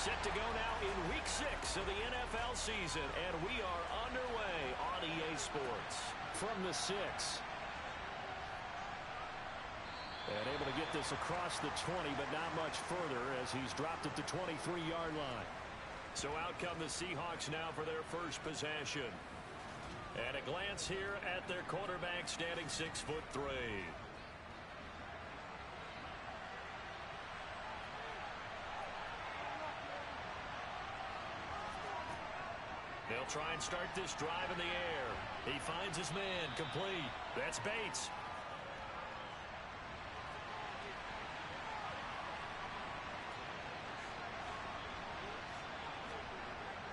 Set to go now in Week 6 of the NFL season, and we are underway on EA Sports. From the 6. And able to get this across the 20, but not much further as he's dropped at the 23-yard line. So out come the Seahawks now for their first possession. And a glance here at their quarterback standing 6'3". They'll try and start this drive in the air. He finds his man, complete. That's Bates.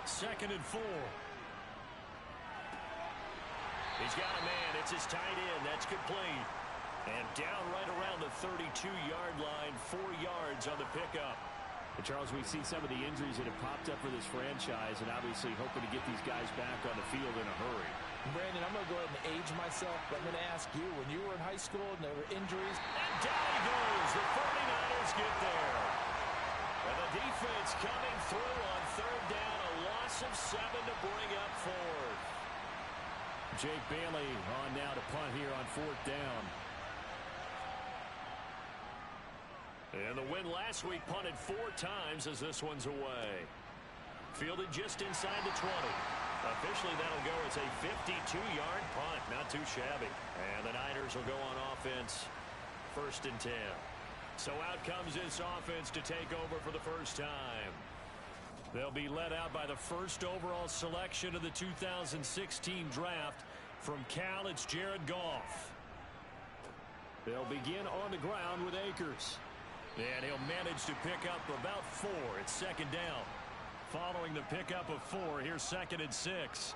Second and 4. He's got a man. It's his tight end. That's complete. And down right around the 32-yard line, 4 yards on the pickup. And Charles, we see some of the injuries that have popped up for this franchise, and obviously hoping to get these guys back on the field in a hurry. Brandon, I'm going to go ahead and age myself, but I'm going to ask you, when you were in high school and there were injuries. And down he goes. The 49ers get there. And the defense coming through on third down. A loss of 7 to bring up fourth. Jake Bailey on now to punt here on fourth down. And the win last week punted 4 times as this one's away. Fielded just inside the 20. Officially, that'll go as a 52-yard punt. Not too shabby. And the Niners will go on offense first and 10. So out comes this offense to take over for the first time. They'll be led out by the first overall selection of the 2016 draft. From Cal, it's Jared Goff. They'll begin on the ground with Akers. And he'll manage to pick up about 4. It's second down. Following the pickup of 4, here's second and 6.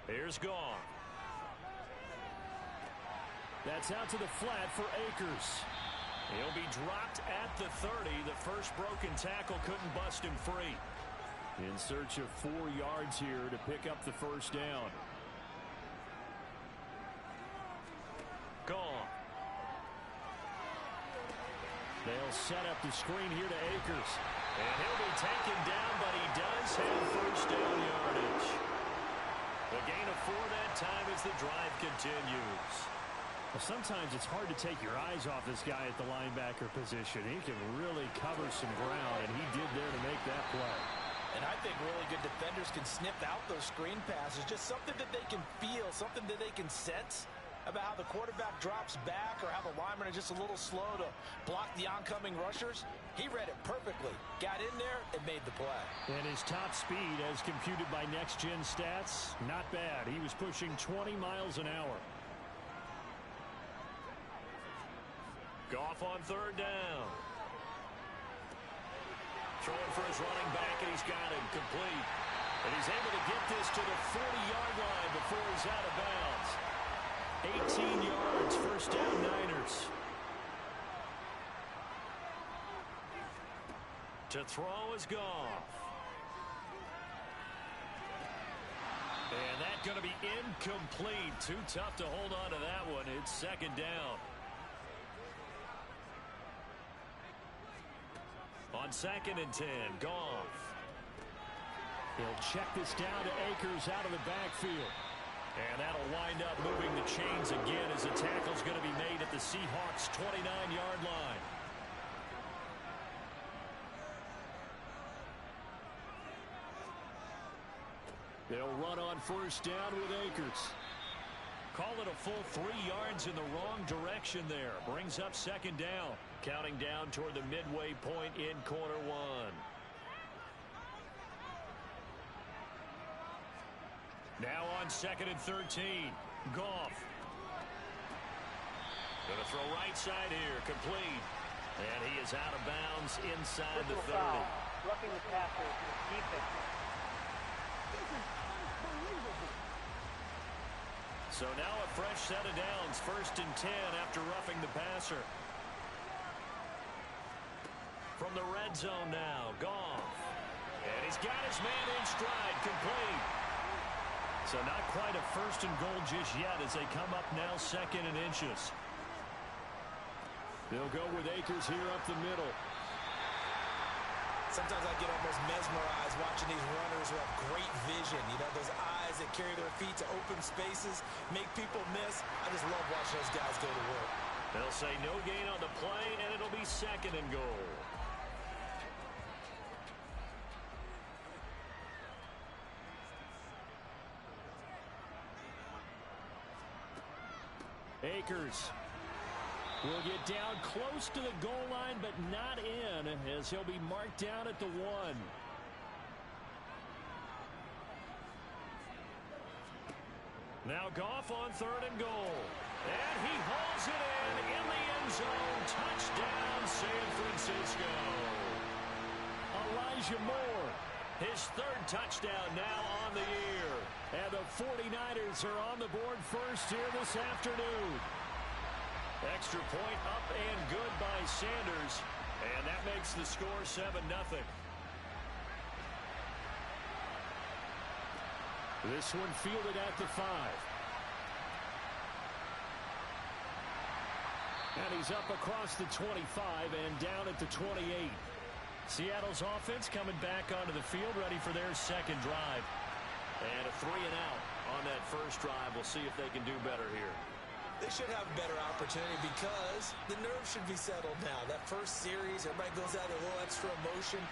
Here's Goff. That's out to the flat for Akers. He'll be dropped at the 30. The first broken tackle couldn't bust him free. In search of 4 yards here to pick up the first down. Goff. They'll set up the screen here to Akers. And he'll be taken down, but he does have first down yardage. A gain of 4 that time as the drive continues. Well, sometimes it's hard to take your eyes off this guy at the linebacker position. He can really cover some ground, and he did there to make that play. And I think really good defenders can sniff out those screen passes. Just something that they can feel, something that they can sense about how the quarterback drops back or how the linemen are just a little slow to block the oncoming rushers. He read it perfectly, got in there, and made the play. And his top speed, as computed by Next Gen Stats, not bad. He was pushing 20 miles an hour. Goff on third down. Throwing for his running back, and he's got him complete. And he's able to get this to the 40-yard line before he's out of bounds. 18 yards, first down Niners. To throw is Goff. And that's going to be incomplete. Too tough to hold on to that one. It's second down. On second and 10, Goff. He'll check this down to Akers out of the backfield. And that'll wind up moving the chains again as the tackle's going to be made at the Seahawks' 29-yard line. They'll run on first down with Akers. Call it a full 3 yards in the wrong direction there. Brings up second down. Counting down toward the midway point in quarter 1. Now on second and 13. Goff. Going to throw right side here. Complete. And he is out of bounds inside the 30. Roughing the passer. Defense. So now a fresh set of downs. First and 10 after roughing the passer. From the red zone now, Goff. And he's got his man in stride, complete. So not quite a first and goal just yet as they come up now second and inches. They'll go with Akers here up the middle. Sometimes I get almost mesmerized watching these runners who have great vision. You know, those eyes that carry their feet to open spaces, make people miss. I just love watching those guys go to work. They'll say no gain on the play, and it'll be 2nd and goal. Akers will get down close to the goal line, but not in, as he'll be marked down at the 1. Now Goff on 3rd and goal. And he hauls it in the end zone. Touchdown, San Francisco. Elijah Moore, his 3rd touchdown now on the year. And the 49ers are on the board first here this afternoon. Extra point up and good by Sanders. And that makes the score 7-0. This one fielded at the 5. And he's up across the 25 and down at the 28. Seattle's offense coming back onto the field, ready for their 2nd drive. And a 3-and-out on that first drive. We'll see if they can do better here. They should have a better opportunity because the nerves should be settled now. That first series, everybody goes out with a little extra emotion.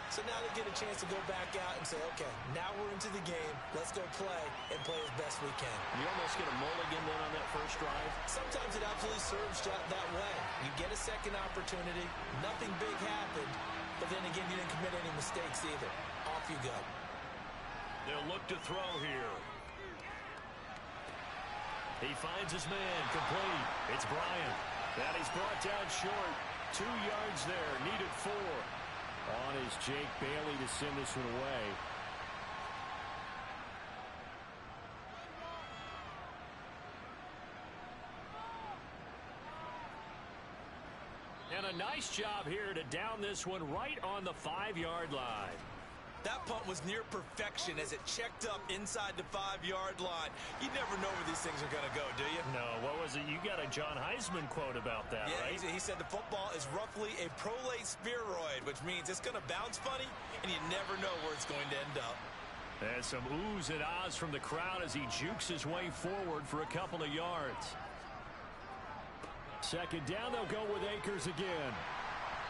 So now they get a chance to go back out and say, okay, now we're into the game. Let's go play and play as best we can. You almost get a mulligan then on that first drive. Sometimes it absolutely serves that way. You get a 2nd opportunity. Nothing big happened. But then again, you didn't commit any mistakes either. Off you go. They'll look to throw here. He finds his man, complete. It's Bryant. And he's brought down short. 2 yards there, needed 4. On is Jake Bailey to send this one away. And a nice job here to down this one right on the 5-yard line. That punt was near perfection as it checked up inside the 5-yard line. You never know where these things are going to go, do you? No, what was it? You got a John Heisman quote about that, yeah, right? He said the football is roughly a prolate spheroid, which means it's going to bounce funny, and you never know where it's going to end up. And some oohs and ahs from the crowd as he jukes his way forward for a couple of yards. 2nd down, they'll go with Akers again.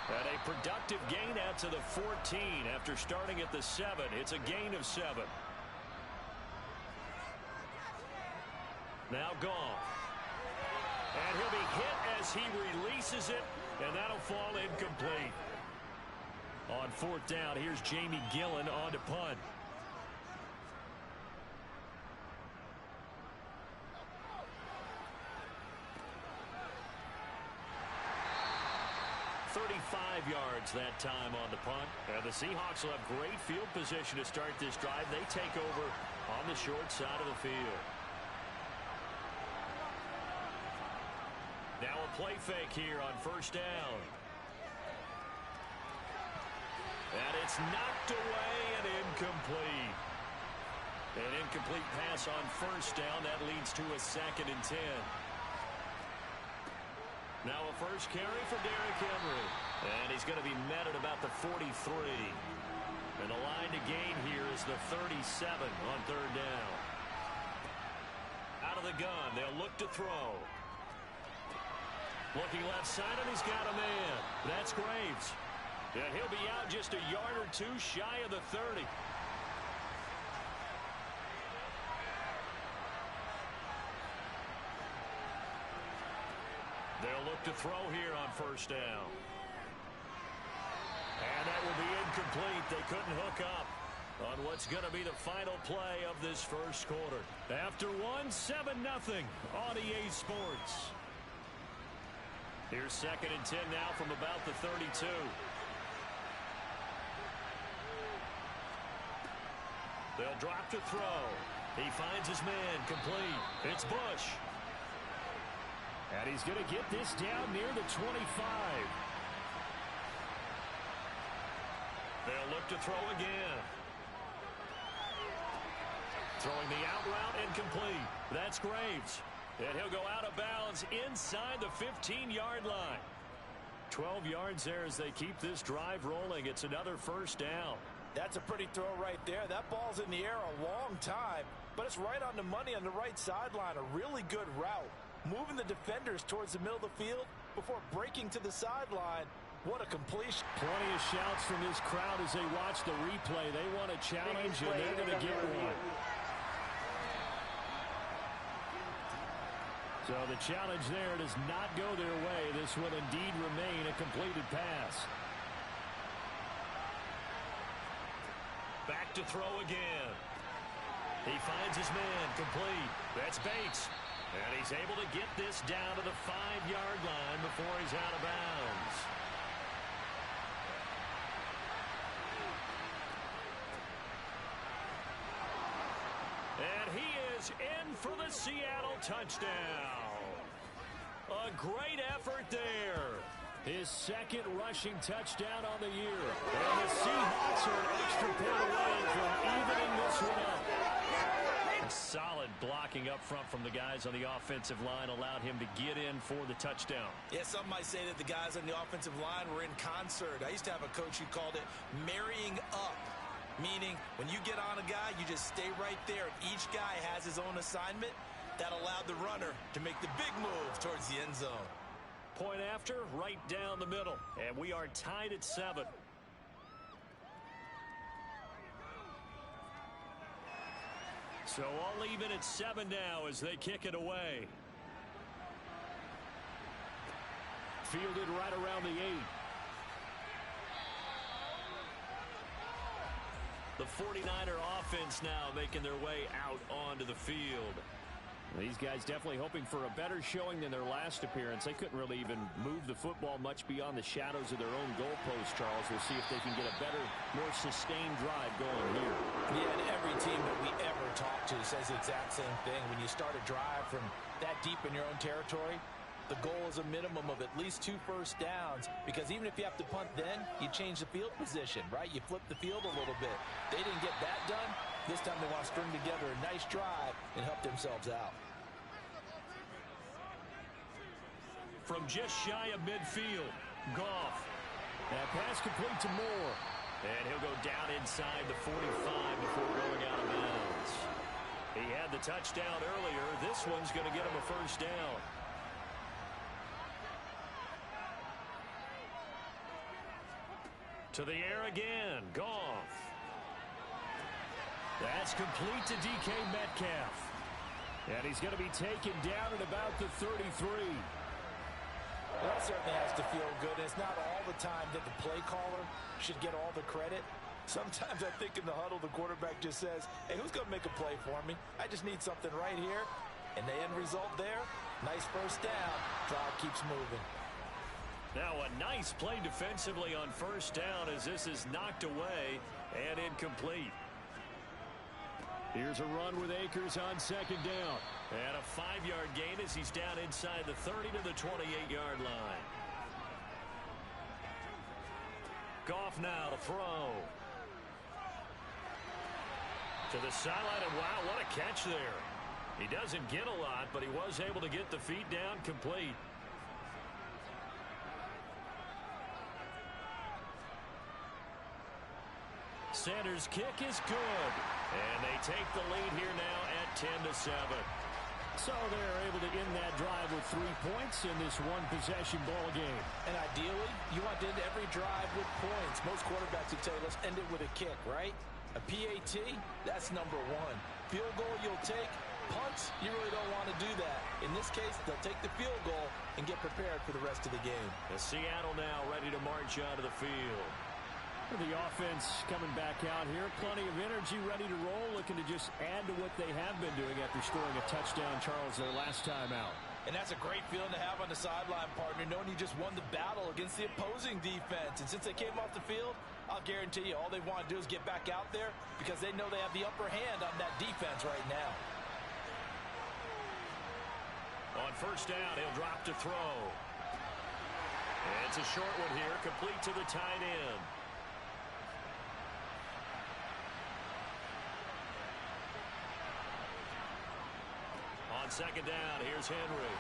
And a productive gain out to the 14 after starting at the 7. It's a gain of 7. Now Goff. And he'll be hit as he releases it, and that'll fall incomplete. On 4th down, here's Jamie Gillen on to punt. Yards that time on the punt. And the Seahawks will have great field position to start this drive. They take over on the short side of the field. Now a play fake here on 1st down. And it's knocked away and incomplete. An incomplete pass on 1st down. That leads to a 2nd and 10. Now a first carry for Derrick Henry. And he's going to be met at about the 43. And the line to gain here is the 37 on 3rd down. Out of the gun, they'll look to throw. Looking left side, and he's got a man. That's Graves. And he'll be out just a yard or 2 shy of the 30. They'll look to throw here on 1st down. And that will be incomplete. They couldn't hook up on what's going to be the final play of this first quarter. After 7-0 on EA Sports. Here's 2nd and 10 now from about the 32. They'll drop to throw. He finds his man, complete. It's Bush. And he's going to get this down near the 25. They'll look to throw again. Throwing the out route incomplete. That's Graves. And he'll go out of bounds inside the 15-yard line. 12 yards there as they keep this drive rolling. It's another first down. That's a pretty throw right there. That ball's in the air a long time, but it's right on the money on the right sideline. A really good route. Moving the defenders towards the middle of the field before breaking to the sideline. What a completion. Plenty of shouts from this crowd as they watch the replay. They want a challenge, and they're going to get one. So the challenge there does not go their way. This will indeed remain a completed pass. Back to throw again. He finds his man complete. That's Bates. And he's able to get this down to the 5-yard line before he's out of bounds. And he is in for the Seattle touchdown. A great effort there. His second rushing touchdown on the year. And the Seahawks are an extra point away from evening this one up. A solid blocking up front from the guys on the offensive line allowed him to get in for the touchdown. Yeah, some might say that the guys on the offensive line were in concert. I used to have a coach who called it marrying up. Meaning, when you get on a guy, you just stay right there. Each guy has his own assignment. That allowed the runner to make the big move towards the end zone. Point after, right down the middle. And we are tied at 7. So all even at 7 now as they kick it away. Fielded right around the 8. The 49er offense now making their way out onto the field. These guys definitely hoping for a better showing than their last appearance. They couldn't really even move the football much beyond the shadows of their own goalpost, Charles. We'll see if they can get a better, more sustained drive going here. Yeah, and every team that we ever talk to says the exact same thing. When you start a drive from that deep in your own territory, the goal is a minimum of at least 2 first downs, because even if you have to punt then, you change the field position, right? You flip the field a little bit. They didn't get that done. This time they want to string together a nice drive and help themselves out. From just shy of midfield, Goff. That pass complete to Moore. And he'll go down inside the 45 before going out of bounds. He had the touchdown earlier. This one's going to get him a first down. To the air again, Goff. That's complete to DK Metcalf. And he's going to be taken down at about the 33. Well, that certainly has to feel good. It's not all the time that the play caller should get all the credit. Sometimes I think in the huddle, the quarterback just says, hey, who's going to make a play for me? I just need something right here. And the end result there, nice first down. Drive keeps moving. Now a nice play defensively on first down as this is knocked away and incomplete. Here's a run with Akers on second down. And a 5-yard gain as he's down inside the 30 to the 28-yard line. Goff now to throw. To the sideline, and wow, what a catch there. He doesn't get a lot, but he was able to get the feet down complete. Sanders' kick is good. And they take the lead here now at 10-7. So they're able to end that drive with 3 points in this one-possession ball game. And ideally, you want to end every drive with points. Most quarterbacks would tell you, let's end it with a kick, right? A PAT, that's number 1. Field goal you'll take. Punts, you really don't want to do that. In this case, they'll take the field goal and get prepared for the rest of the game. The Seattle now ready to march onto the field. The offense coming back out here. Plenty of energy, ready to roll, looking to just add to what they have been doing after scoring a touchdown, Charles, their last time out. And that's a great feeling to have on the sideline, partner, knowing you just won the battle against the opposing defense. And since they came off the field, I'll guarantee you all they want to do is get back out there because they know they have the upper hand on that defense right now. On first down, he'll drop to throw. And it's a short one here, complete to the tight end. On second down, here's Henry.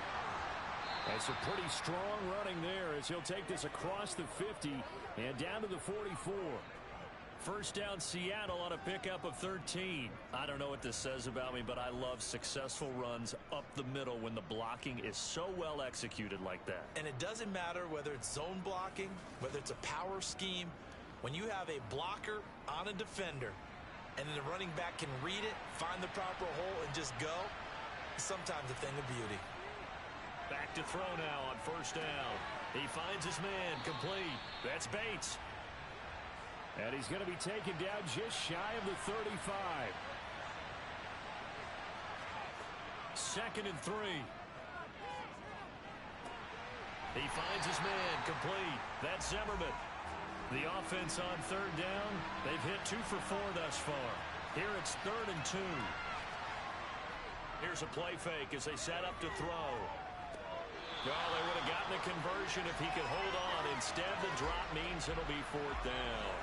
That's a pretty strong running there as he'll take this across the 50 and down to the 44. First down Seattle on a pickup of 13. I don't know what this says about me, but I love successful runs up the middle when the blocking is so well executed like that. And it doesn't matter whether it's zone blocking, whether it's a power scheme. When you have a blocker on a defender and then the running back can read it, find the proper hole, and just go, it's sometimes a thing of beauty. Back to throw now on first down. He finds his man, complete. That's Bates. And he's going to be taken down just shy of the 35. Second and 3. He finds his man, complete. That's Zimmerman. The offense on third down, they've hit 2 for 4 thus far. Here it's 3rd and 2. Here's a play fake as they set up to throw. Oh, they would have gotten a conversion if he could hold on. Instead, the drop means it'll be 4th down.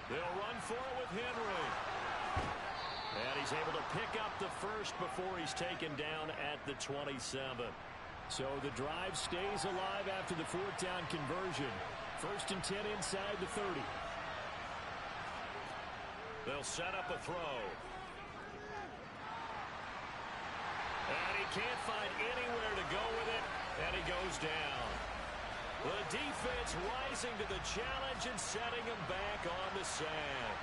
They'll run for it with Henry. And he's able to pick up the first before he's taken down at the 27. So the drive stays alive after the 4th down conversion. 1st and 10 inside the 30. They'll set up a throw. And he can't find anywhere to go with it, and he goes down. The defense rising to the challenge and setting him back on the sack.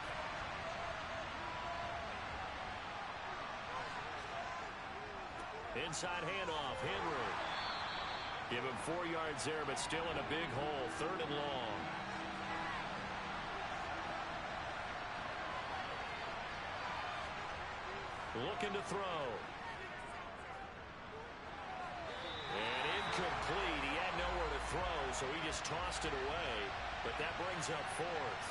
Inside handoff, Henry. Give him 4 yards there, but still in a big hole, 3rd and long. Looking to throw. And incomplete. He had nowhere to throw, so he just tossed it away. But that brings up 4th.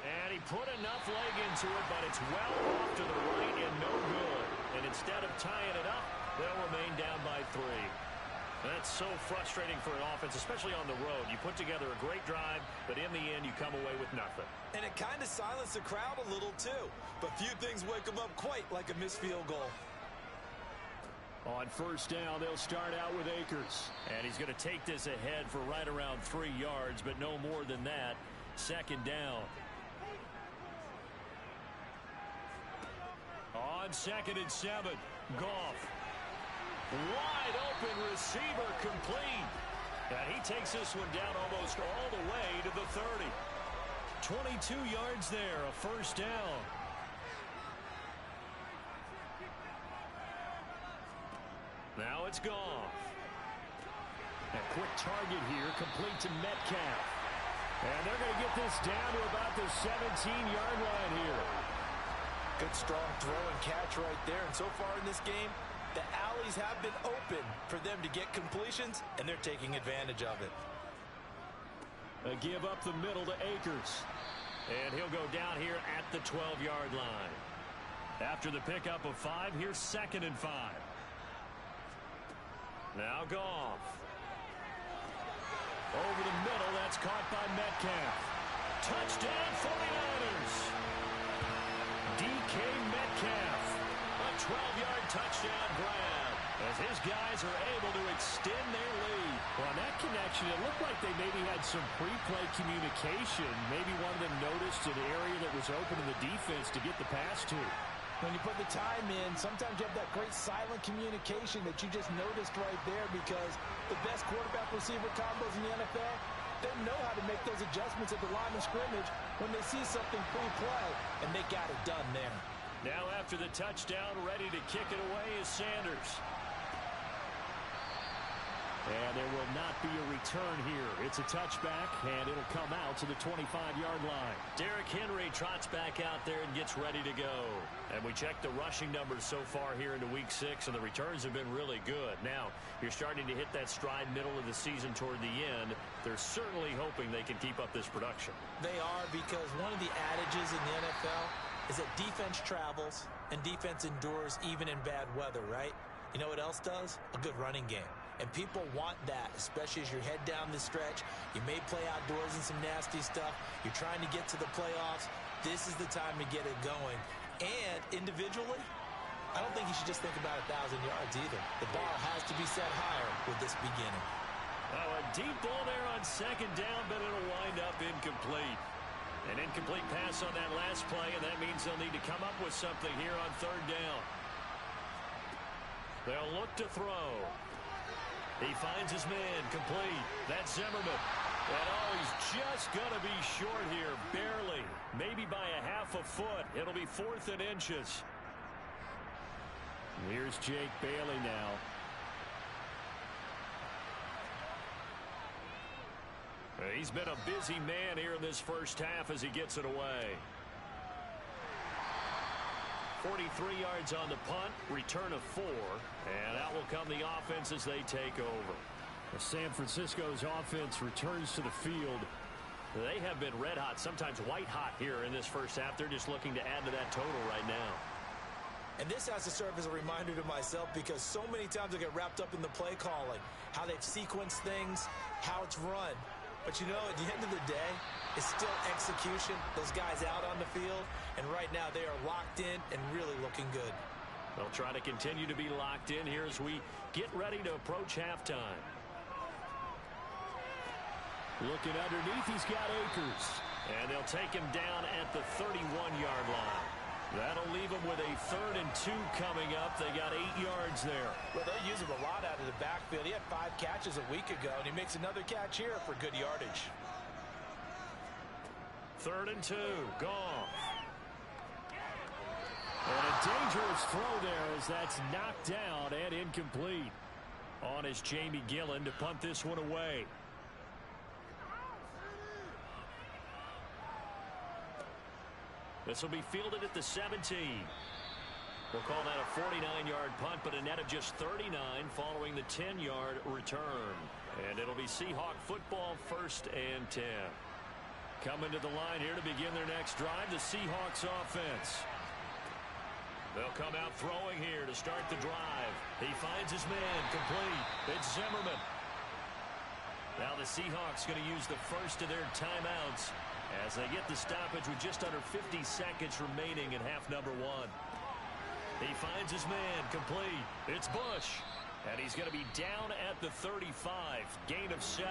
And he put enough leg into it, but it's well off to the right and no good. And instead of tying it up, they'll remain down by 3. That's so frustrating for an offense, especially on the road. You put together a great drive, but in the end, you come away with nothing. And it kind of silenced the crowd a little, too. But few things wake them up quite like a missed field goal. On first down, they'll start out with Akers. And he's going to take this ahead for right around 3 yards, but no more than that. 2nd down. On 2nd and 7, Goff. Wide open receiver, complete. And he takes this one down almost all the way to the 30. 22 yards there, a first down. Now it's Goff. A quick target here, complete to Metcalf. And they're going to get this down to about the 17-yard line here. Good strong throw and catch right there. And so far in this game, the alleys have been open for them to get completions, and they're taking advantage of it. A give up the middle to Akers. And he'll go down here at the 12-yard line. After the pickup of 5, here's 2nd and 5. Now Goff. Over the middle, that's caught by Metcalf. Touchdown 49ers. DK Metcalf. A 12-yard touchdown grab as his guys are able to extend their lead. Well, on that connection, it looked like they maybe had some pre-play communication. Maybe one of them noticed an area that was open in the defense to get the pass to. When you put the time in, sometimes you have that great silent communication that you just noticed right there, because the best quarterback-receiver combos in the NFL, they know how to make those adjustments at the line of scrimmage when they see something pre-play, and they got it done there. Now after the touchdown, ready to kick it away is Sanders. And there will not be a return here. It's a touchback, and it'll come out to the 25-yard line. Derrick Henry trots back out there and gets ready to go. And we check the rushing numbers so far here into Week 6, and the returns have been really good. Now, you're starting to hit that stride middle of the season toward the end. They're certainly hoping they can keep up this production. They are, because one of the adages in the NFL is that defense travels and defense endures even in bad weather, right? You know what else does? A good running game. And people want that, especially as you head down the stretch. You may play outdoors in some nasty stuff. You're trying to get to the playoffs. This is the time to get it going. And individually, I don't think you should just think about 1,000 yards either. The bar has to be set higher with this beginning. Oh, a deep ball there on second down, but it'll wind up incomplete. An incomplete pass on that last play, and that means they'll need to come up with something here on third down. They'll look to throw. He finds his man, complete. That's Zimmerman. And oh, he's just going to be short here, barely. Maybe by a half a foot. It'll be 4th and inches. Here's Jake Bailey now. He's been a busy man here in this first half as he gets it away. 43 yards on the punt, return of 4, and out will come the offense as they take over. San Francisco's offense returns to the field. They have been red hot, sometimes white hot here in this first half. They're just looking to add to that total right now. And this has to serve as a reminder to myself because so many times I get wrapped up in the play calling, how they've sequenced things, how it's run. But you know, at the end of the day, it's still execution. Those guys out on the field, and right now they are locked in and really looking good. They'll try to continue to be locked in here as we get ready to approach halftime. Looking underneath, he's got Akers. And they'll take him down at the 31-yard line. That'll leave him with a 3rd and 2 coming up. They got 8 yards there. Well, they'll use him a lot out of the backfield. He had 5 catches a week ago, and he makes another catch here for good yardage. 3rd and 2. Goff. And a dangerous throw there as that's knocked down and incomplete. On is Jamie Gillen to punt this one away. This will be fielded at the 17. We'll call that a 49-yard punt, but a net of just 39 following the 10-yard return. And it'll be Seahawk football, 1st and 10. Coming to the line here to begin their next drive, the Seahawks offense. They'll come out throwing here to start the drive. He finds his man, complete. It's Zimmerman. Now the Seahawks going to use the first of their timeouts as they get the stoppage with just under 50 seconds remaining in half number 1. He finds his man, complete. It's Bush. And he's going to be down at the 35. Gain of 7.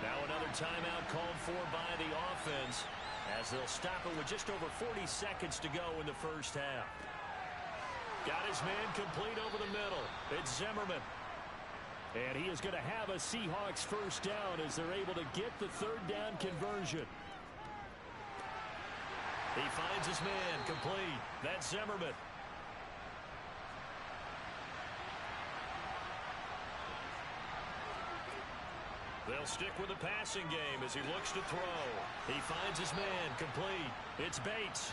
Now another timeout called for by the offense as they'll stop it with just over 40 seconds to go in the first half. Got his man complete over the middle. It's Zimmerman. And he is going to have a Seahawks first down as they're able to get the 3rd down conversion. He finds his man, complete. That's Zimmerman. They'll stick with the passing game as he looks to throw. He finds his man, complete. It's Bates.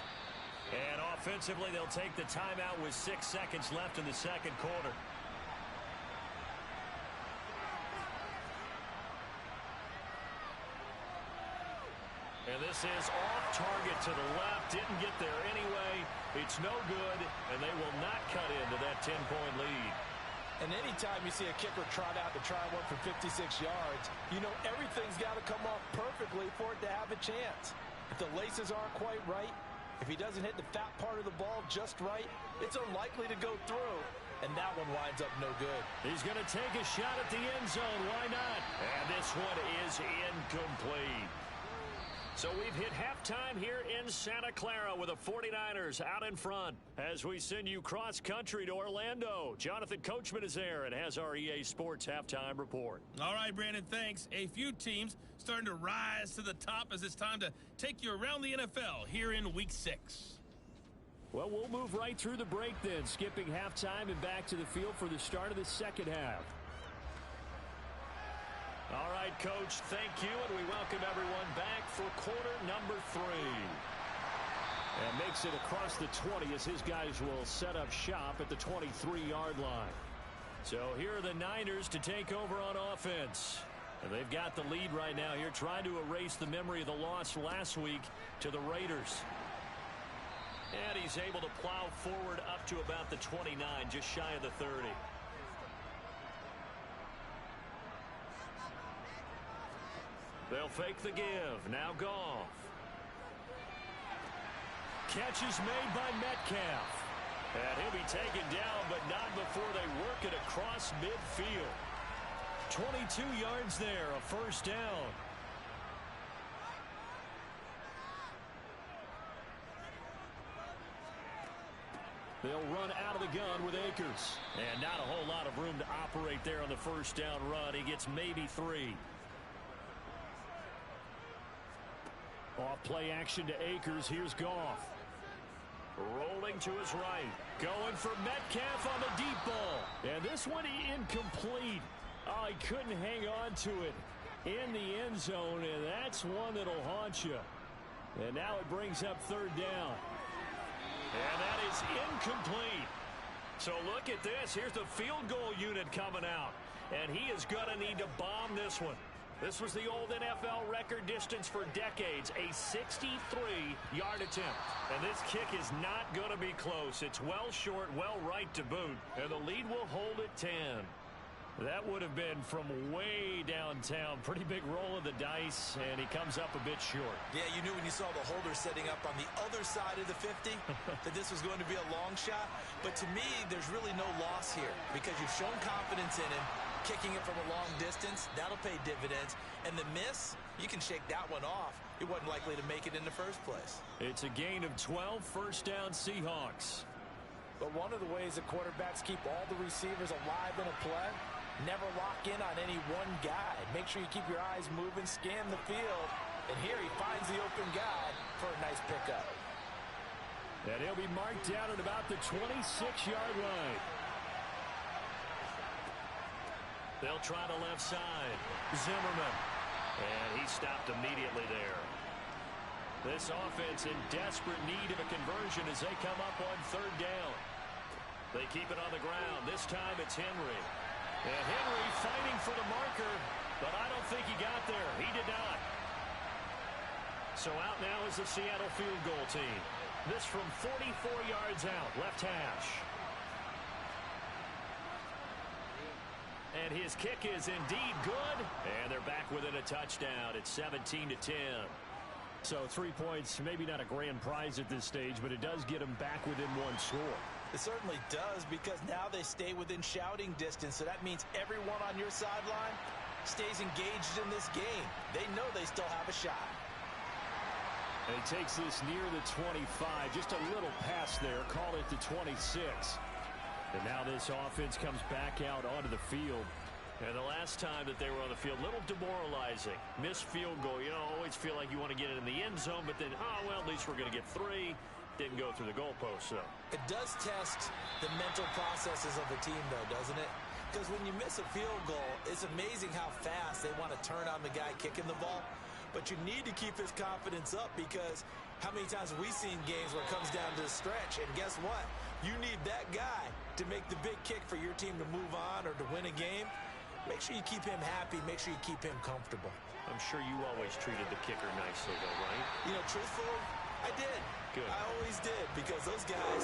And offensively, they'll take the timeout with 6 seconds left in the second quarter. And this is off target to the left. Didn't get there anyway. It's no good, and they will not cut into that 10-point lead. And anytime you see a kicker trot out to try one for 56 yards, you know everything's got to come off perfectly for it to have a chance. If the laces aren't quite right, if he doesn't hit the fat part of the ball just right, it's unlikely to go through. And that one winds up no good. He's going to take a shot at the end zone. Why not? And this one is incomplete. So we've hit halftime here in Santa Clara with the 49ers out in front as we send you cross-country to Orlando. Jonathan Coachman is there and has our EA Sports halftime report. All right, Brandon, thanks. A few teams starting to rise to the top as it's time to take you around the NFL here in Week 6. Well, we'll move right through the break then, skipping halftime and back to the field for the start of the second half. All right, Coach, thank you, and we welcome everyone back for quarter number 3. And makes it across the 20 as his guys will set up shop at the 23-yard line. So here are the Niners to take over on offense. And they've got the lead right now here, trying to erase the memory of the loss last week to the Raiders. And he's able to plow forward up to about the 29, just shy of the 30. They'll fake the give. Now Goff. Catch is made by Metcalf. And he'll be taken down, but not before they work it across midfield. 22 yards there, a first down. They'll run out of the gun with Akers. And not a whole lot of room to operate there on the first down run. He gets maybe 3. Off play action to Akers. Here's Goff. Rolling to his right. Going for Metcalf on the deep ball. And this one incomplete. Oh, he couldn't hang on to it in the end zone, and that's one that'll haunt you. And now it brings up third down. And that is incomplete. So look at this. Here's the field goal unit coming out. And he is going to need to bomb this one. This was the old NFL record distance for decades, a 63-yard attempt. And this kick is not going to be close. It's well short, well right to boot. And the lead will hold at 10. That would have been from way downtown. Pretty big roll of the dice, and he comes up a bit short. Yeah, you knew when you saw the holder setting up on the other side of the 50 that this was going to be a long shot. But to me, there's really no loss here because you've shown confidence in him. Kicking it from a long distance, that'll pay dividends. And the miss, you can shake that one off. He wasn't likely to make it in the first place. It's a gain of 12, first down Seahawks. But one of the ways that quarterbacks keep all the receivers alive in a play, never lock in on any one guy. Make sure you keep your eyes moving, scan the field. And here he finds the open guy for a nice pickup. And he'll be marked down at about the 26-yard line. They'll try the left side. Zimmerman. And he stopped immediately there. This offense in desperate need of a conversion as they come up on third down. They keep it on the ground. This time it's Henry. And Henry fighting for the marker, but I don't think he got there. He did not. So out now is the Seattle field goal team. This from 44 yards out, left hash. And his kick is indeed good. And they're back within a touchdown. It's 17-10. So 3 points, maybe not a grand prize at this stage, but it does get them back within one score. It certainly does, because now they stay within shouting distance. So that means everyone on your sideline stays engaged in this game. They know they still have a shot. And he takes this near the 25. Just a little pass there. Call it the 26. And now this offense comes back out onto the field. And the last time that they were on the field, a little demoralizing. Missed field goal. You know, always feel like you want to get it in the end zone, but then, oh, well, at least we're going to get 3. Didn't go through the goalpost, so. It does test the mental processes of the team, though, doesn't it? Because when you miss a field goal, it's amazing how fast they want to turn on the guy kicking the ball. But you need to keep his confidence up, because how many times have we seen games where it comes down to the stretch, and guess what? You need that guy to make the big kick for your team to move on or to win a game. Make sure you keep him happy. Make sure you keep him comfortable. I'm sure you always treated the kicker nicely, though, right? You know, truthfully, I did. Good. I always did, because those guys,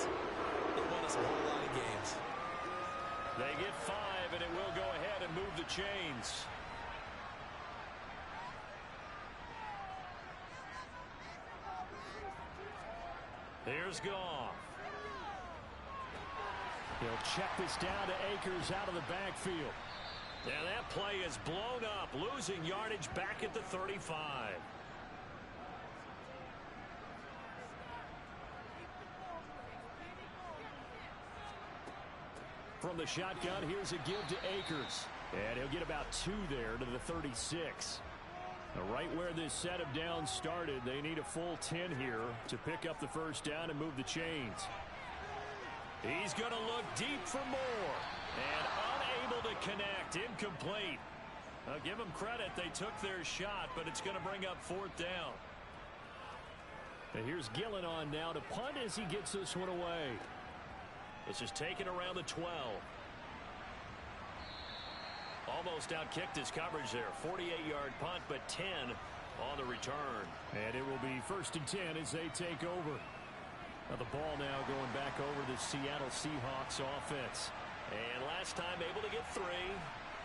they won us a whole lot of games. They get 5, and it will go ahead and move the chains. Here's Goff. He'll check this down to Akers out of the backfield. And that play is blown up, losing yardage back at the 35. From the shotgun, here's a give to Akers. And he'll get about 2 there to the 36. Now, right where this set of downs started, they need a full 10 here to pick up the first down and move the chains. He's going to look deep for more. And unable to connect. Incomplete. I'll give them credit. They took their shot, but it's going to bring up 4th down. And here's Gillen on now to punt as he gets this one away. This is taken around the 12. Almost outkicked his coverage there. 48-yard punt, but 10 on the return. And it will be 1st and 10 as they take over. Now the ball now going back over the Seattle Seahawks offense. And last time able to get 3.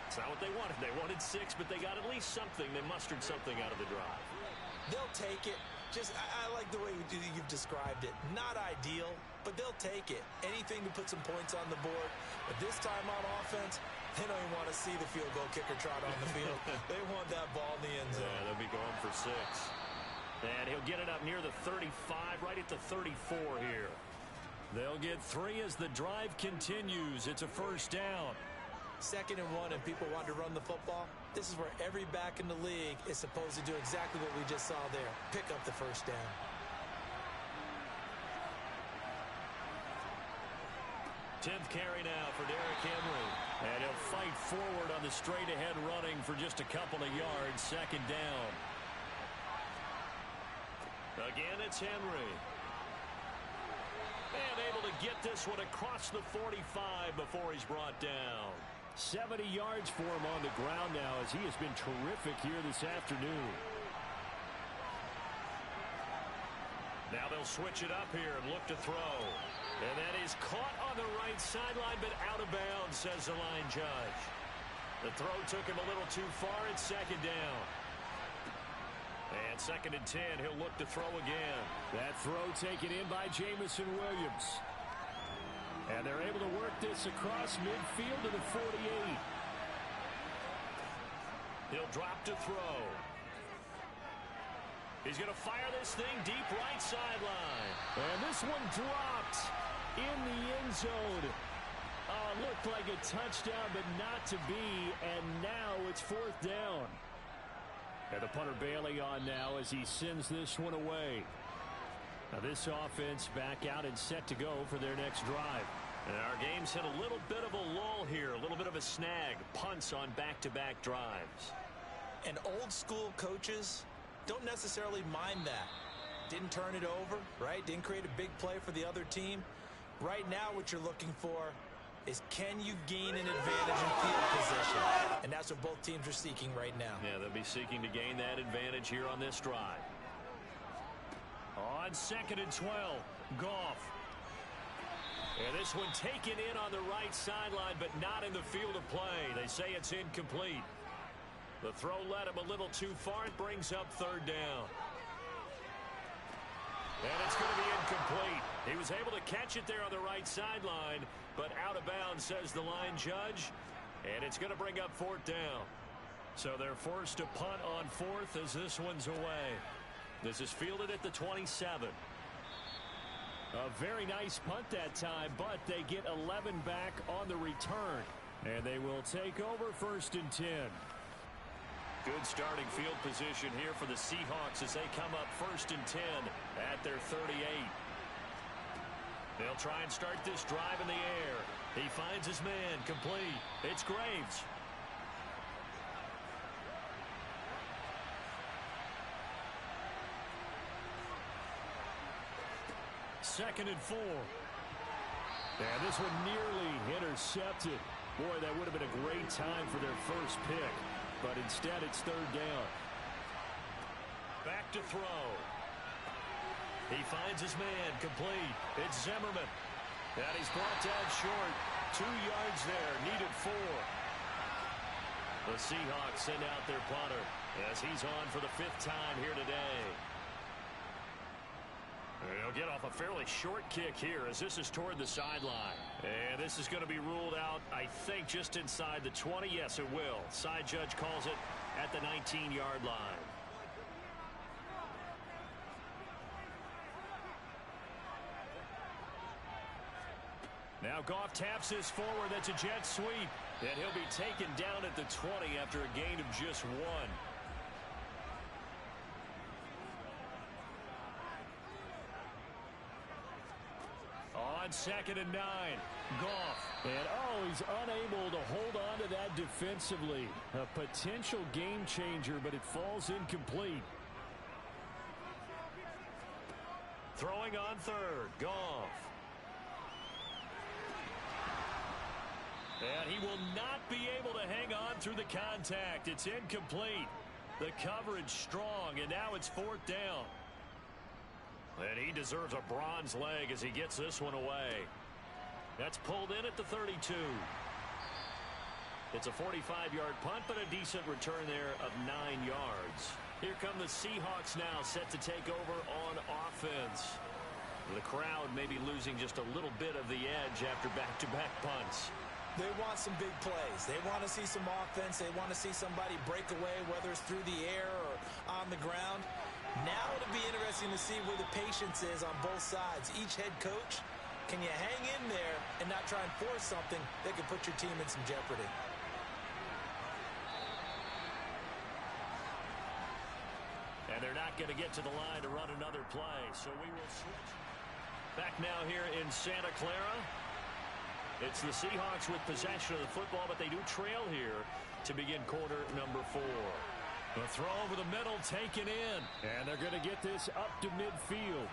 It's not what they wanted. They wanted 6, but they got at least something. They mustered something out of the drive. They'll take it. I like the way you've described it. Not ideal, but they'll take it. Anything to put some points on the board. But this time on offense, they don't even want to see the field goal kicker trot on the field. They want that ball in the end zone. Yeah, they'll be going for 6. And he'll get it up near the 35, right at the 34 here. They'll get 3 as the drive continues. It's a first down. 2nd and 1, and people want to run the football. This is where every back in the league is supposed to do exactly what we just saw there. Pick up the first down. Tenth carry now for Derrick Henry. And he'll fight forward on the straight-ahead running for just a couple of yards. 2nd down. Again, it's Henry. And able to get this one across the 45 before he's brought down. 70 yards for him on the ground now as he has been terrific here this afternoon. Now they'll switch it up here and look to throw. And that is caught on the right sideline, but out of bounds, says the line judge. The throw took him a little too far. It's 2nd down. And 2nd and 10, he'll look to throw again. That throw taken in by Jamison Williams. And they're able to work this across midfield to the 48. He'll drop to throw. He's going to fire this thing deep right sideline. And this one dropped in the end zone. Looked like a touchdown, but not to be. And now it's 4th down. And the punter bailing on now as he sends this one away. Now this offense back out and set to go for their next drive. And our game's hit a little bit of a lull here, a little bit of a snag. Punts on back-to-back drives. And old school coaches don't necessarily mind that. Didn't turn it over, right? Didn't create a big play for the other team. Right now what you're looking for is, can you gain an advantage in field position? And that's what both teams are seeking right now. Yeah, they'll be seeking to gain that advantage here on this drive. On 2nd and 12, Goff. And this one taken in on the right sideline, but not in the field of play. They say it's incomplete. The throw led him a little too far. It brings up 3rd down. And it's going to be incomplete. He was able to catch it there on the right sideline, but out of bounds, says the line judge. And it's going to bring up 4th down. So they're forced to punt on 4th as this one's away. This is fielded at the 27. A very nice punt that time, but they get 11 back on the return. And they will take over 1st and 10. Good starting field position here for the Seahawks as they come up 1st and 10 at their 38. They'll try and start this drive in the air. He finds his man, complete. It's Graves. Second and 4. And this one nearly intercepted. Boy, that would have been a great time for their first pick. But instead, it's 3rd down. Back to throw. He finds his man, complete. It's Zimmerman. And he's brought down short. 2 yards there, needed 4. The Seahawks send out their punter as he's on for the 5th time here today. He'll get off a fairly short kick here as this is toward the sideline. And this is going to be ruled out, I think, just inside the 20. Yes, it will. Side judge calls it at the 19-yard line. Now Goff taps this forward. That's a jet sweep. And he'll be taken down at the 20 after a gain of just 1. On 2nd and 9, Goff. And he's unable to hold on to that defensively. A potential game changer, but it falls incomplete. Throwing on 3rd, Goff. And he will not be able to hang on through the contact. It's incomplete. The coverage strong, and now it's 4th down. And he deserves a bronze leg as he gets this one away. That's pulled in at the 32. It's a 45-yard punt, but a decent return there of 9 yards. Here come the Seahawks now, set to take over on offense. The crowd may be losing just a little bit of the edge after back-to-back punts. They want some big plays. They want to see some offense. They want to see somebody break away, whether it's through the air or on the ground. Now it'll be interesting to see where the patience is on both sides. Each head coach, can you hang in there and not try and force something that could put your team in some jeopardy? And they're not going to get to the line to run another play, so we will switch. Back now here in Santa Clara. It's the Seahawks with possession of the football, but they do trail here to begin quarter number 4. The throw over the middle taken in, and they're going to get this up to midfield.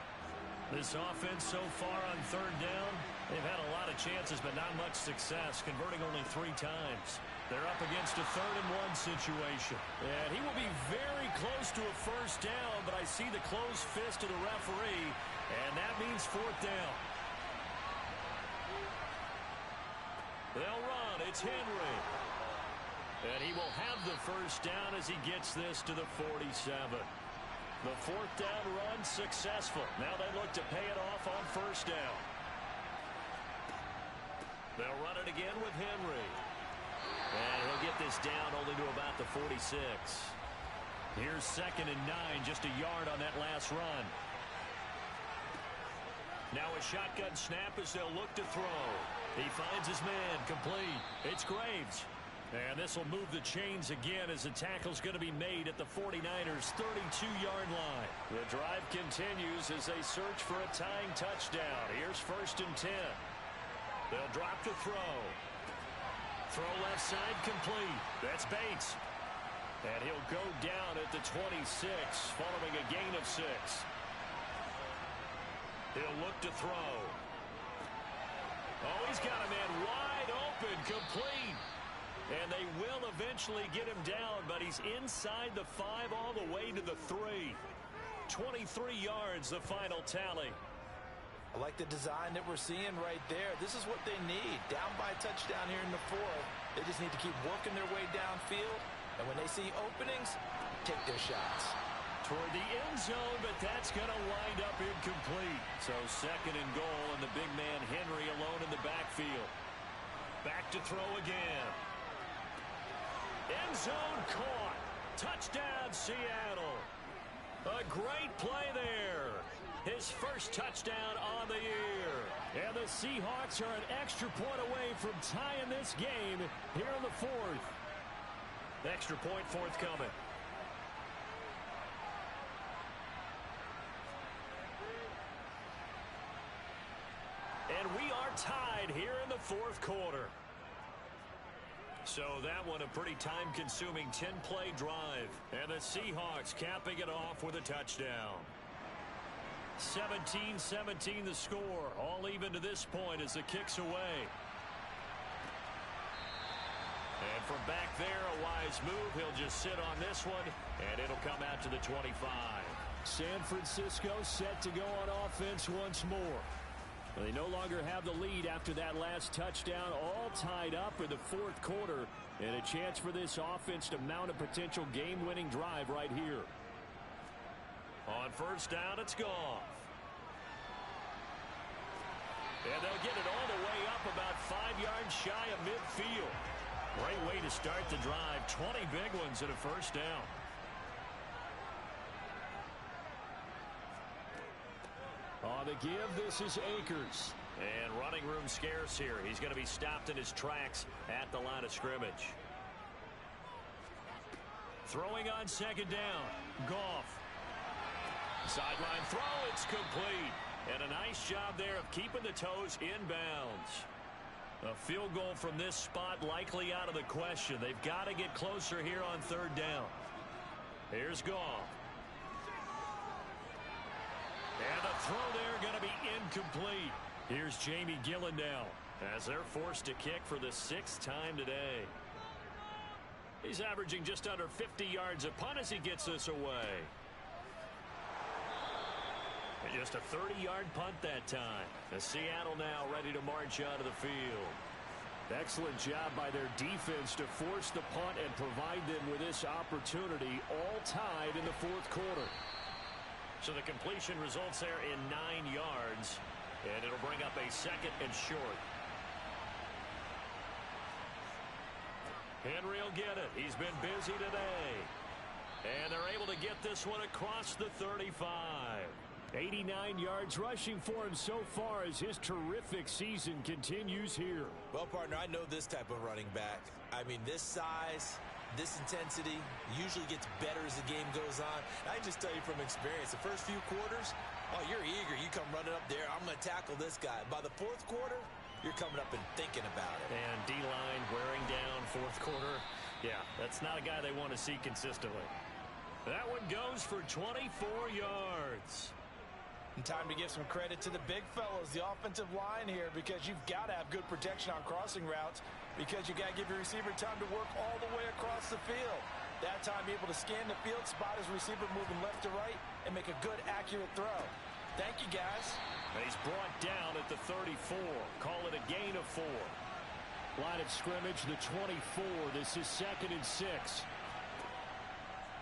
This offense so far on third down, they've had a lot of chances, but not much success, converting only 3 times. They're up against a 3rd-and-1 situation. And he will be very close to a first down, but I see the closed fist of the referee, and that means 4th down. They'll run. It's Henry. And he will have the first down as he gets this to the 47. The 4th down run successful. Now they look to pay it off on first down. They'll run it again with Henry. And he'll get this down only to about the 46. Here's 2nd and 9, just a yard on that last run. Now a shotgun snap as they'll look to throw. He finds his man, complete. It's Graves. And this will move the chains again as the tackle's going to be made at the 49ers' 32-yard line. The drive continues as they search for a tying touchdown. Here's 1st and 10. They'll drop to throw. Throw left side complete. That's Bates. And he'll go down at the 26 following a gain of 6. He'll look to throw. Oh, he's got a man wide open, complete. And they will eventually get him down, but he's inside the 5 all the way to the 3. 23 yards, the final tally. I like the design that we're seeing right there. This is what they need. Down by a touchdown here in the 4th. They just need to keep working their way downfield. And when they see openings, take their shots. Toward the end zone, but that's going to wind up incomplete. So 2nd and goal, and the big man Henry alone in the backfield. Back to throw again. End zone caught. Touchdown, Seattle. A great play there. His first touchdown on the year. And the Seahawks are an extra point away from tying this game here in the 4th. Extra point forthcoming. And we are tied here in the 4th quarter. So that one a pretty time-consuming 10-play drive. And the Seahawks capping it off with a touchdown. 17-17 the score. All even to this point as the kick's away. And from back there, a wise move. He'll just sit on this one, and it'll come out to the 25. San Francisco set to go on offense once more. They no longer have the lead after that last touchdown, all tied up in the 4th quarter, and a chance for this offense to mount a potential game-winning drive right here. On first down, it's Goff. And they'll get it all the way up about 5 yards shy of midfield. Great way to start the drive. 20 big ones at a first down. On the give, this is Akers. And running room scarce here. He's going to be stopped in his tracks at the line of scrimmage. Throwing on 2nd down. Goff. Sideline throw. It's complete. And a nice job there of keeping the toes inbounds. A field goal from this spot likely out of the question. They've got to get closer here on 3rd down. Here's Goff. And the throw there going to be incomplete. Here's Jamie Gillen as they're forced to kick for the 6th time today. He's averaging just under 50 yards a punt as he gets this away. And just a 30-yard punt that time. As Seattle now ready to march out of the field. Excellent job by their defense to force the punt and provide them with this opportunity, all tied in the fourth quarter. So the completion results there in 9 yards, and it'll bring up a 2nd and short. Henry will get it. He's been busy today. And they're able to get this one across the 35. 89 yards rushing for him so far as his terrific season continues here. Well, partner, I know this type of running back. I mean, this size, this intensity usually gets better as the game goes on. I just tell you from experience, the first few quarters, oh, you're eager. You come running up there. I'm going to tackle this guy. By the fourth quarter, you're coming up and thinking about it. And D-line wearing down fourth quarter. Yeah, that's not a guy they want to see consistently. That one goes for 24 yards. And time to give some credit to the big fellows, the offensive line here, because you've got to have good protection on crossing routes, because you got to give your receiver time to work all the way across the field. That time, be able to scan the field, spot his receiver moving left to right, and make a good, accurate throw. Thank you, guys. And he's brought down at the 34. Call it a gain of 4. Line of scrimmage, the 24. This is 2nd and 6.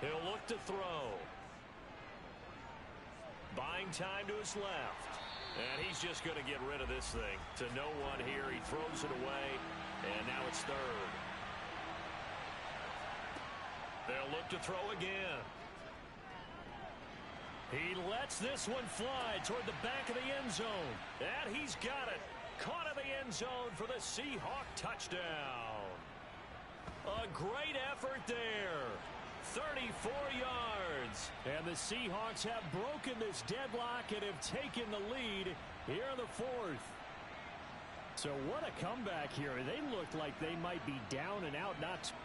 He'll look to throw. Buying time to his left. And he's just going to get rid of this thing. To no one here. He throws it away. And now it's 3rd. They'll look to throw again. He lets this one fly toward the back of the end zone. And he's got it. Caught in the end zone for the Seahawk touchdown. A great effort there. 34 yards. And the Seahawks have broken this deadlock and have taken the lead here in the 4th. So what a comeback here. They looked like they might be down and out.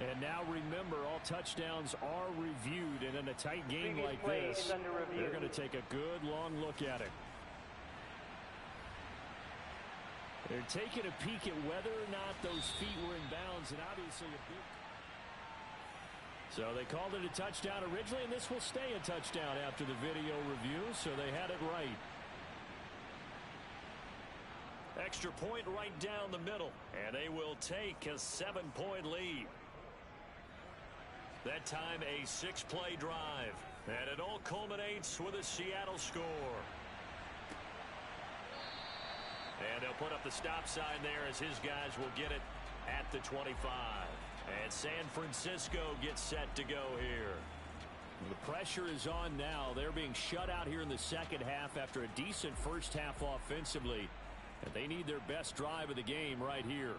And now remember, all touchdowns are reviewed. And in a tight game like this, they're going to take a good long look at it. They're taking a peek at whether or not those feet were in bounds. And obviously a big... So they called it a touchdown originally, and this will stay a touchdown after the video review, so they had it right. Extra point right down the middle, and they will take a 7-point lead. That time a 6-play drive, and it all culminates with a Seattle score. And they'll put up the stop sign there as his guys will get it at the 25. And San Francisco gets set to go here. The pressure is on now. They're being shut out here in the second half after a decent first half offensively. And they need their best drive of the game right here.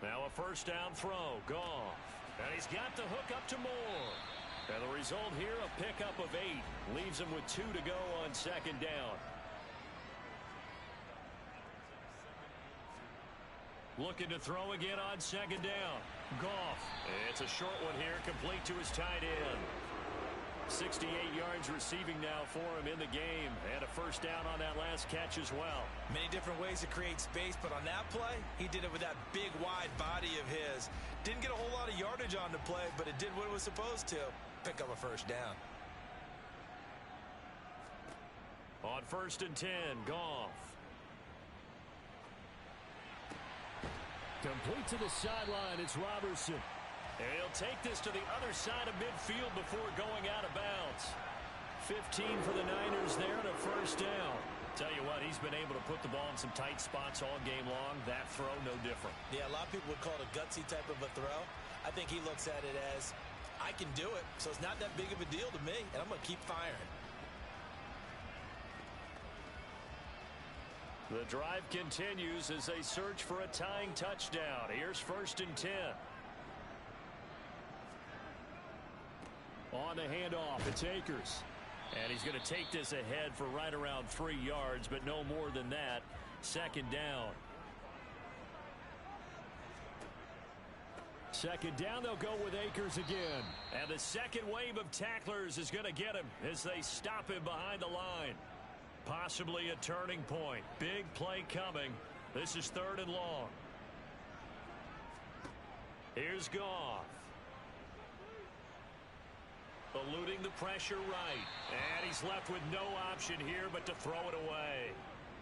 Now a first down throw. Goff. And he's got the hook up to Moore. And the result here, a pickup of 8. Leaves him with 2 to go on 2nd down. Looking to throw again on 2nd down. Goff. It's a short one here, complete to his tight end. 68 yards receiving now for him in the game. And a first down on that last catch as well. Many different ways to create space, but on that play, he did it with that big, wide body of his. Didn't get a whole lot of yardage on the play, but it did what it was supposed to. Pick up a first down. On 1st and 10, Goff. Complete to the sideline, it's Robertson. And he'll take this to the other side of midfield before going out of bounds. 15 for the Niners there and a first down. Tell you what, he's been able to put the ball in some tight spots all game long. That throw, no different. Yeah, a lot of people would call it a gutsy type of a throw. I think he looks at it as, I can do it, so it's not that big of a deal to me, and I'm going to keep firing. The drive continues as they search for a tying touchdown. Here's 1st and 10. On the handoff, it's Akers. And he's going to take this ahead for right around 3 yards, but no more than that. 2nd down. 2nd down, they'll go with Akers again. And the second wave of tacklers is going to get him as they stop him behind the line. Possibly a turning point. Big play coming. This is 3rd and long. Here's Goff. Eluding the pressure right. And he's left with no option here but to throw it away.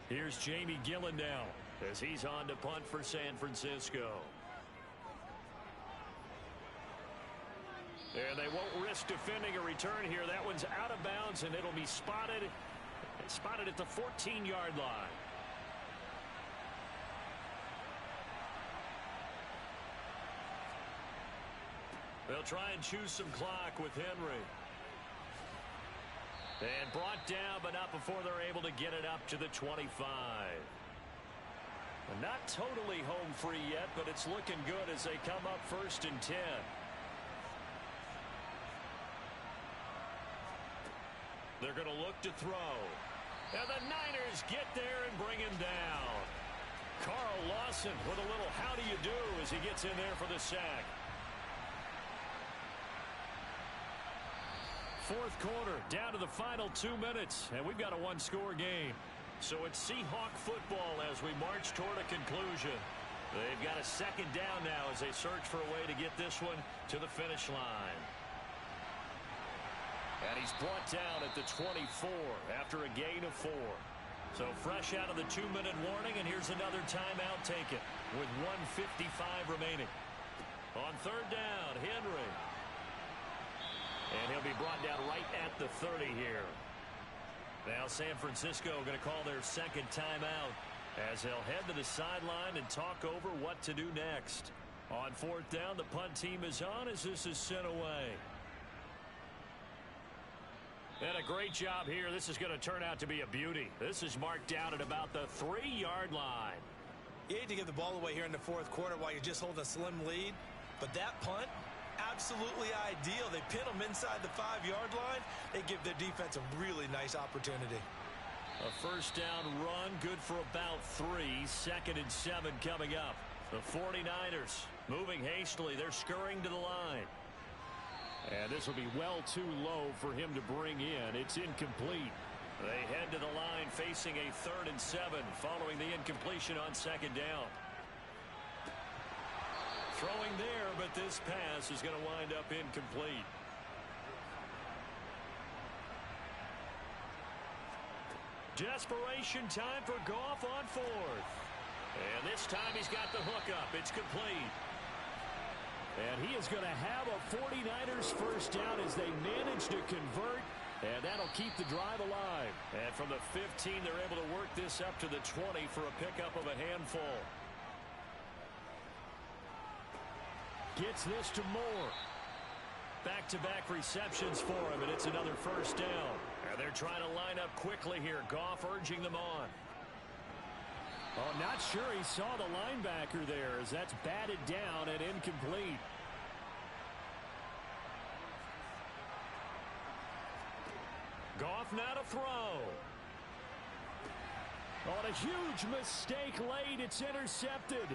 Here's Jamie Gillen now as he's on to punt for San Francisco. And they won't risk defending a return here. That one's out of bounds, and it'll be spotted at the 14-yard line. They'll try and choose some clock with Henry. And brought down, but not before they're able to get it up to the 25. Not totally home free yet, but it's looking good as they come up 1st and 10. They're going to look to throw. And the Niners get there and bring him down. Carl Lawson with a little how do you do as he gets in there for the sack. 4th quarter, down to the final 2 minutes, and we've got a one-score game. So it's Seahawk football as we march toward a conclusion. They've got a 2nd down now as they search for a way to get this one to the finish line. And he's brought down at the 24 after a gain of 4. So fresh out of the 2-minute warning, and here's another timeout taken with 1:55 remaining. On 3rd down, Henry. And he'll be brought down right at the 30 here. Now San Francisco going to call their 2nd timeout as they'll head to the sideline and talk over what to do next. On 4th down, the punt team is on as this is sent away. And a great job here. This is going to turn out to be a beauty. This is marked down at about the 3-yard line. You hate to give the ball away here in the 4th quarter while you're just holding a slim lead, but that punt, absolutely ideal. They pin them inside the 5-yard line. They give their defense a really nice opportunity. A 1st down run, good for about 3. 2nd and 7 coming up. The 49ers moving hastily. They're scurrying to the line. And this will be well too low for him to bring in. It's incomplete. They head to the line facing a 3rd and 7 following the incompletion on 2nd down. Throwing there, but this pass is going to wind up incomplete. Desperation time for Goff on 4th. And this time he's got the hook up. It's complete. And he is going to have a 49ers 1st down as they manage to convert. And that'll keep the drive alive. And from the 15, they're able to work this up to the 20 for a pickup of a handful. Gets this to Moore. Back-to-back receptions for him, and it's another 1st down. And they're trying to line up quickly here. Goff urging them on. Oh, not sure he saw the linebacker there as that's batted down and incomplete. Goff now to throw. On a huge mistake late, it's intercepted.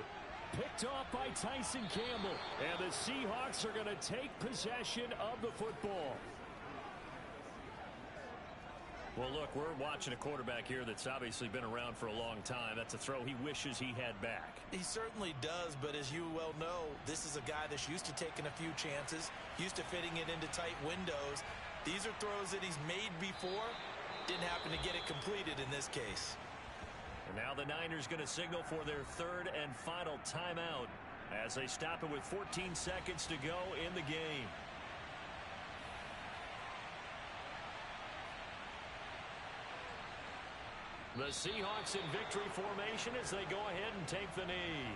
Picked off by Tyson Campbell. And the Seahawks are going to take possession of the football. Well, look, we're watching a quarterback here that's obviously been around for a long time. That's a throw he wishes he had back. He certainly does, but as you well know, this is a guy that's used to taking a few chances, used to fitting it into tight windows. These are throws that he's made before. Didn't happen to get it completed in this case. And now the Niners going to signal for their 3rd and final timeout as they stop it with 14 seconds to go in the game. The Seahawks in victory formation as they go ahead and take the knee.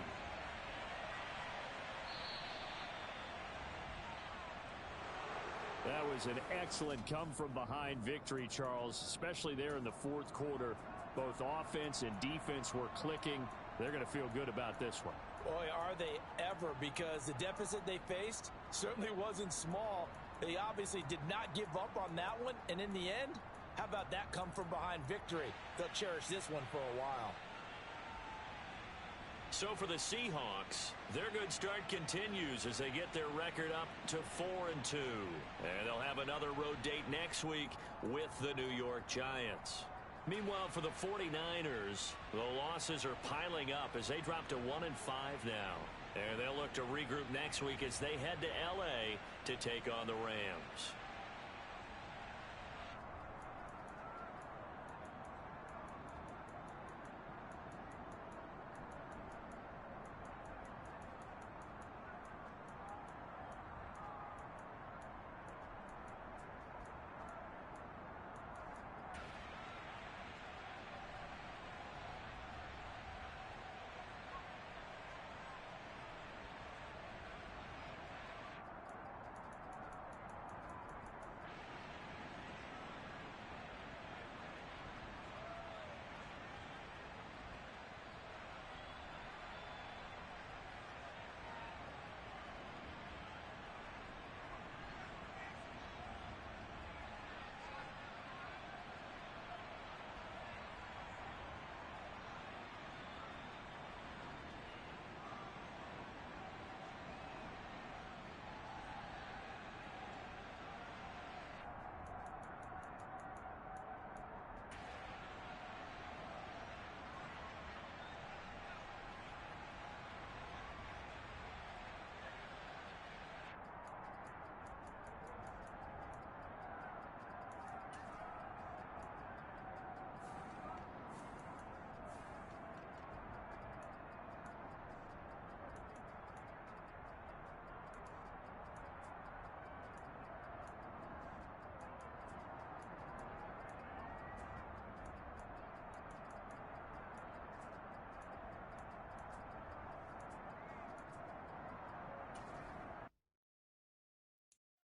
That was an excellent come-from-behind victory, Charles, especially there in the 4th quarter. Both offense and defense were clicking. They're going to feel good about this one. Boy, are they ever, because the deficit they faced certainly wasn't small. They obviously did not give up on that one, and in the end, how about that come-from-behind victory? They'll cherish this one for a while. So for the Seahawks, their good start continues as they get their record up to 4-2. And they'll have another road date next week with the New York Giants. Meanwhile, for the 49ers, the losses are piling up as they drop to 1-5 now. And they'll look to regroup next week as they head to L.A. to take on the Rams.